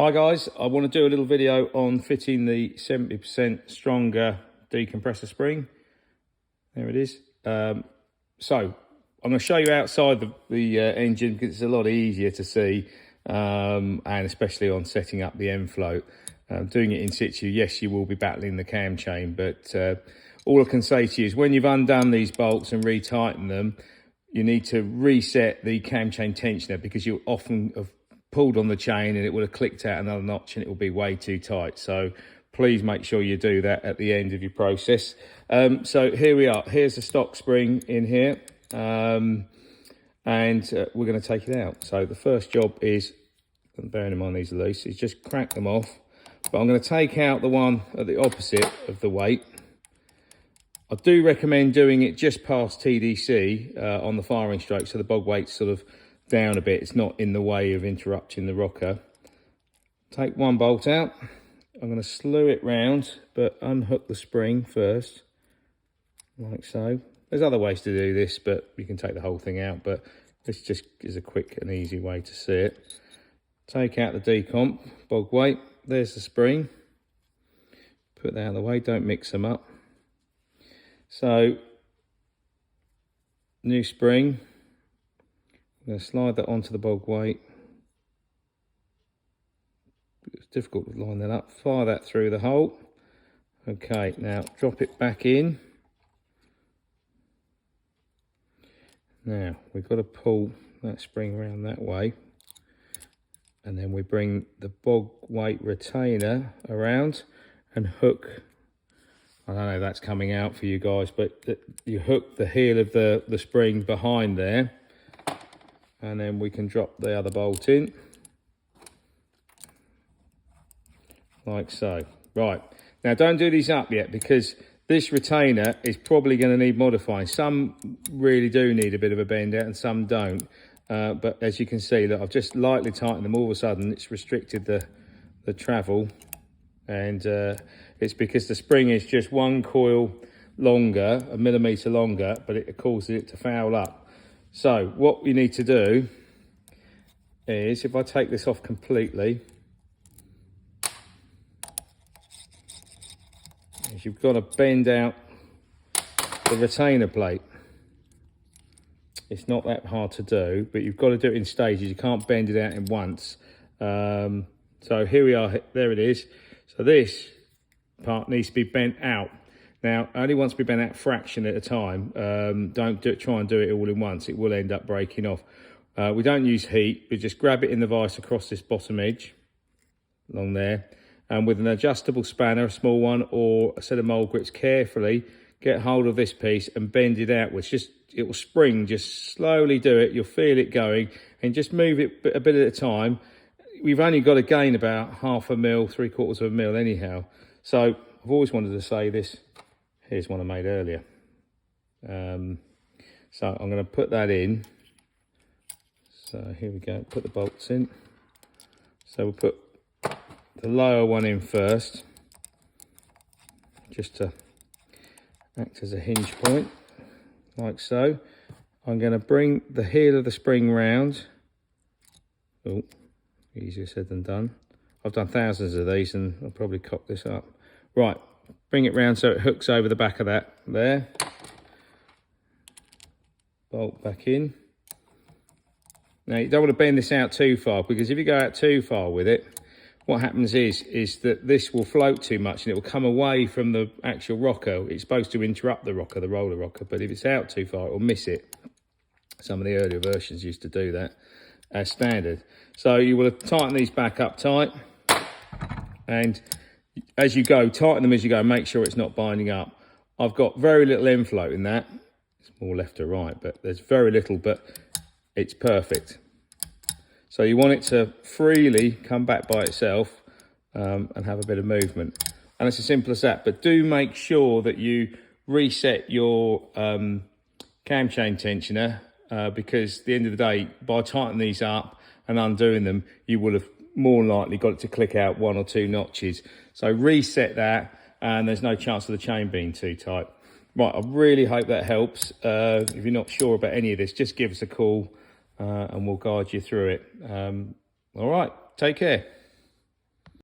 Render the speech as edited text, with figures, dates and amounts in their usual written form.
Hi guys, I want to do a little video on fitting the 70% stronger decompressor spring. There it is. So I'm going to show you outside the engine because it's a lot easier to see, and especially on setting up the end float. Doing it in situ, yes, you will be battling the cam chain, but all I can say to you is when you've undone these bolts and retightened them, you need to reset the cam chain tensioner because you often have pulled on the chain and it would have clicked out another notch and it will be way too tight. So please make sure you do that at the end of your process. So here we are. Here's the stock spring in here, and we're going to take it out. So the first job is, bearing in mind these are loose, is just crack them off. But I'm going to take out the one at the opposite of the weight. I do recommend doing it just past TDC on the firing stroke, so the bog weight's sort of down a bit. It's not in the way of interrupting the rocker. Take one bolt out. I'm going to slew it round, but unhook the spring first, like so. There's other ways to do this, but you can take the whole thing out, but this just is a quick and easy way to see it. Take out the decomp, bog weight. There's the spring. Put that out of the way, don't mix them up. So, new spring. I'm going to slide that onto the bog weight. It's difficult to line that up. Fire that through the hole. Okay, now drop it back in. Now we've got to pull that spring around that way. And then we bring the bog weight retainer around and hook. I don't know if that's coming out for you guys, but you hook the heel of the spring behind there. And then we can drop the other bolt in, like so. Right, now don't do these up yet because this retainer is probably going to need modifying. Some really do need a bit of a bend out and some don't. But as you can see, look, I've just lightly tightened them. All of a sudden, it's restricted the travel. And it's because the spring is just one coil longer, a millimetre longer, but it causes it to foul up. So what we need to do is, if I take this off completely, is you've got to bend out the retainer plate. It's not that hard to do, but you've got to do it in stages. You can't bend it out in once. So here we are, there it is. So this part needs to be bent out. Now, only wants to be bent out a fraction at a time. Don't try and do it all in once. It will end up breaking off. We don't use heat. We just grab it in the vise across this bottom edge, along there. And with an adjustable spanner, a small one, or a set of mold grips, carefully get hold of this piece and bend it outwards. It will spring, just slowly do it. You'll feel it going, and just move it a bit at a time. We've only got to gain about 1/2 mil, 3/4 mil anyhow. So I've always wanted to say this. Here's one I made earlier. So I'm going to put that in. So here we go, put the bolts in. So we'll put the lower one in first, just to act as a hinge point, like so. I'm going to bring the heel of the spring round. Oh, easier said than done. I've done thousands of these and I'll probably cock this up. Right. Bring it round so it hooks over the back of that there. Bolt back in. Now you don't want to bend this out too far, because if you go out too far with it, what happens is that this will float too much and it will come away from the actual rocker. It's supposed to interrupt the rocker, the roller rocker, but if it's out too far, it will miss it. Some of the earlier versions used to do that as standard. So you will tighten these back up tight, and as you go, tighten them as you go, make sure it's not binding up. I've got very little end float in that. It's more left to right, but there's very little, but it's perfect. So you want it to freely come back by itself and have a bit of movement. And it's as simple as that. But do make sure that you reset your cam chain tensioner, because at the end of the day, by tightening these up and undoing them, you will have more likely got it to click out 1 or 2 notches. So reset that, and there's no chance of the chain being too tight. Right, I really hope that helps. If you're not sure about any of this, just give us a call and we'll guide you through it. All right, take care.